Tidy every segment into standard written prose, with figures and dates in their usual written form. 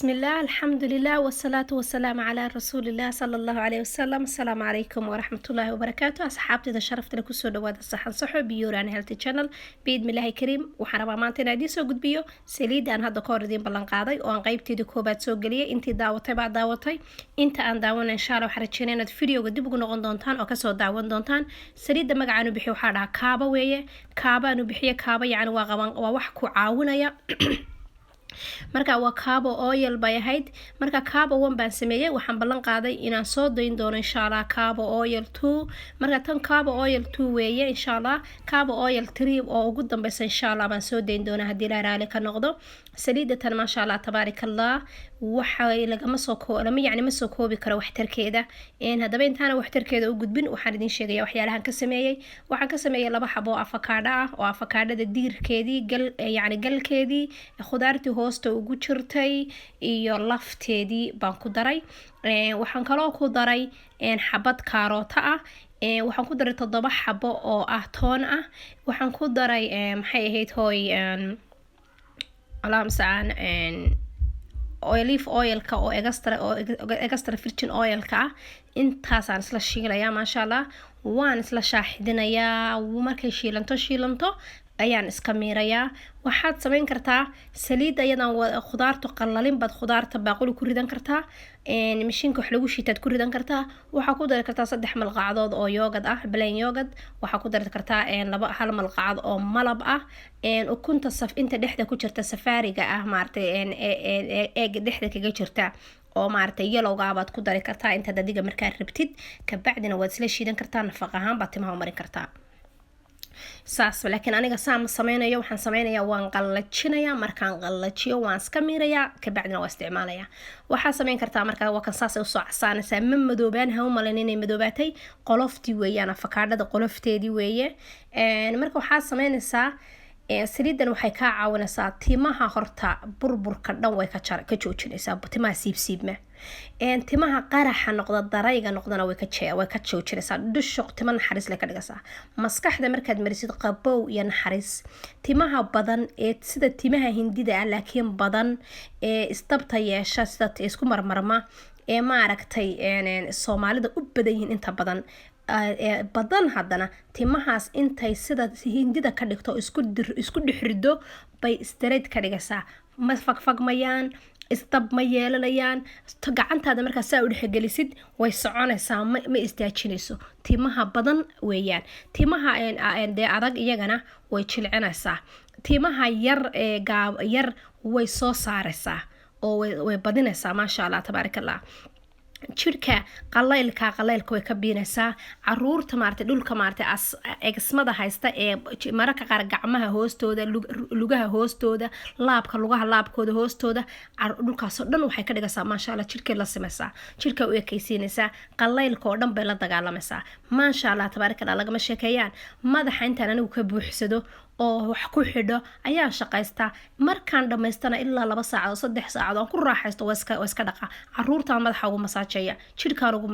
بسم الله الحمد لله والصلاة والسلام على رسول الله صلى الله عليه وسلم. السلام عليكم ورحمة الله وبركاته. أصحابتي إذا شرفت لكم سو دواد الصحن صحو بيوران هيلثي channel بإذن الله كريم وحنا maantana idin soo gudbiyo saliid aan hadda ka hor idin ballan qaaday oo aan qaybteedii koobaad soo galiyay intii daawatay baa daawatay inta aan daawan insha Allah waxaan rajeynayaa inaad videoga dib ugu noqon doontaan oo ka soo daawan doontaan saliidda magacaanu bixiyo waxaa dhaha kaaba weeye kaabaanu bixiyo kaaba yacni waa wax ku caawinaya marka waa kaabo oil bay ahayd marka kaabo 1 baan sameeyay waxaan ballan qaaday inaan soo dayn doono insha Allah kaabo oil 2 marka tan kaabo oil 2 weeye insha Allah kaabo oil 3 oo ugu dambaysa insha Allah baan soo dayn doona hadii la raali ka noqdo saliidda tan ma sha Allah tabarakallah waxa lagama soo koolama yacni ma soo koobi karo waxtarkeeda hadaba intaana waxtarkeeda u gudbin waxaan idin sheegayaa waxyaalahan ka sameeyay waxaan ka sameeyay 2 xabo avocado ah oo avocadada diirkeedii yacni galkeedii khudaartii hoosta ugu jirtay iyo lafteedii baan ku daray waxaan kaloo ku daray xabad kaarota ah waxaan ku daray 7 xabo oo ah toon ah waxaan ku daray maxay ahayd hooy alaamsaan olive oil-ka oo extra virgin oil-ka ah intaasaan isla shiilayaa maasha Allah waan isla shaaxidinayaa markay shiilanto ayaan iska miirayaa waxaad sameyn kartaa saliid ayadan khudaartu qalalin bad khudaarta baaquli ku ridan kartaa mishiinka wax lagu shiitad ku ridan kartaa waxa ku dari kartaa 3 malqacdood oo yogurt ah plain yogurt waxa ku dari kartaa 1 malqacad oo malab ah ukunta saf inta dhexda ku jirta safaariga ah maartay eeg dhexda kaga jirta oo maartay yelowga baad ku dari kartaa inta dadiga markaa rabtid ka bacdina waad isla shiidan kartaa nafaqo ahaan baad timaha marin kartaa saas laakiin aniga saam sameynayo waxaan sameynayaa waan qallajinayaa markaan qallajiyo waan iska miirayaa ka bacdina waa isticmaalayaa waxaa sameyn kartaa markaa waa kan saas u soo casaanaysaa ma madoobaan ha u malayn inay madoobaatay qoloftii weeyaan avocadada qolofteedii weeye marka waxaa sameynaysaa saliidan waxay ka caawinaysaa timaha horta burburka dhan way ka joojinaysaa timaha siibsiibma timaha qaraxa noqda darayga noqdana way ka joojinaysaa dusho timaha naxariis leh ka dhigaysaa maskaxda markaad marisid qabow iyo naxariis timaha badan ee sida timaha hindida ah laakiin badan ee istabta yeesha sida isku marmarma ee ma aragtay Soomaalida u badan yihiin inta badan haddana timahaas intay sida hindida ka dhigto isku dhixrido bay straight ka dhigaysaa ma fagmayaan istab ma yeelanayaan gacantaada markaa saa u dhexgelisid way soconaysaa ma istaajinayso timaha badan weeyaan timaha adag iyagana way jilcinaysaa timaha yar way soo saaraysaa oo way badinaysaa maasha Allah tabarakallah jirka qalaylka way ka biinaysaa caruurta maartay dhulka maartay egsmada haysta ee mararka qaar gacmaha hoostooda lugaha hoostooda laabkooda hoostooda dhulkaas oo dhan waxay ka dhigaysaa maasha Allah jirka la samaysaa jirka u ekaysiinaysaa qalaylka oo dhan bay la dagaalamaysaa maasha Allah tabarakallah lagama sheekeeyaan madaxa intaan anigu ka buuxsado oo wax ku xidho ayaan shaqaystaa markaan dhameystana ilaa 2 saacadood 3 saacadood aan ku raaxaysto waa iska dhaqa caruurta madaxa ugu masaajeeya jirkaan ugu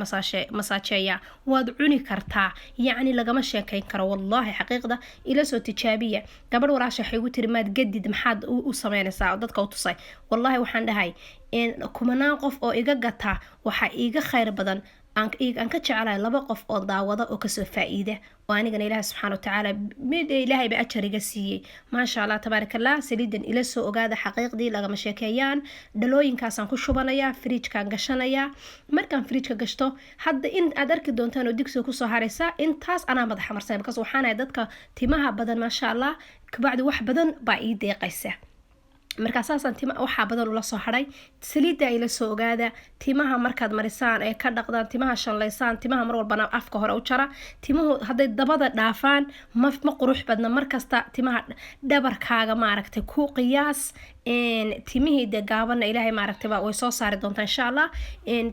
masaajeeya waad cuni kartaa yacni lagama sheekayn karo wallahi xaqiiqda ila soo tijaabiya gabadh walaasha waxay ugu tiri maad gadid maxaad u sameynaysaa dadka u tusay wallahi waxaan dhahay kumanaan qof oo iga gata waxa iga khayr badan aan ka jecelahay 2 qof oo daawada oo kasoo faa'iida oo anigana Ilaahay subhanahu wa ta'ala mid Ilaahay ba ajariga siiyay maasha Allah tabarakallah saliidan ila soo ogaada xaqiiqdii lagama sheekeeyaan dhalooyinkaas aan ku shubanayaa fridge-ka gashanaya markaan fridge-ka gashto hadda in aad arki doontaan oo digsiga ku soo haraysa intaas ana madax marsan because waxaan dadka timaha badan maasha Allah ka bacdi wax badan baa ii deeqaysa marka saasan waxa badan ula soo haray saliidda ila soo ogaada timaha markaad marisaan ee ka dhaqdaan timaha shanlaysaan timaha mar walbana afka hore u jara timuhu haday dabada dhaafaan ma qurux badna markasta timaha dhabarkaaga ma aragtay ku qiyaas timihii gaaban Ilaahay ma aragtay way soo saari doontaa insha Allah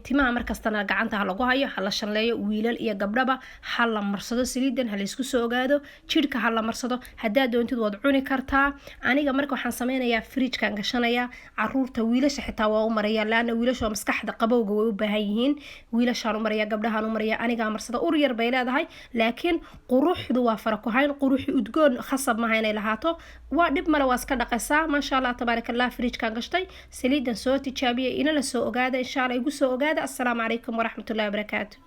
timaha markastana gacanta lagu hayo hala shanleeyo wiilal iyo gabdhaba hala marsado saliidan hala isku soo ogaado jirka hala marsado hadaa doontid waad cuni kartaa aniga marka waxaan sameynayaa fridge-kan gashanaya caruurta wiilasha xitaa waa u maraya laana wiilasha maskaxda qabowga way u baahan yihiin wiilashaan u maraya gabdhahaan u maraya aniga marsada ur yar bay leedahay laakiin quruxdu waa fara ku hayn quruxi udgoon khasab ma haynay lahaato waa dib male waa iska dhaqaysaa maasha Allah تبارك الله فريج كان قشطي سليدا سو تجابيه إنا لسو أقادا إن شاء الله يقول سو أقادا. السلام عليكم ورحمة الله وبركاته.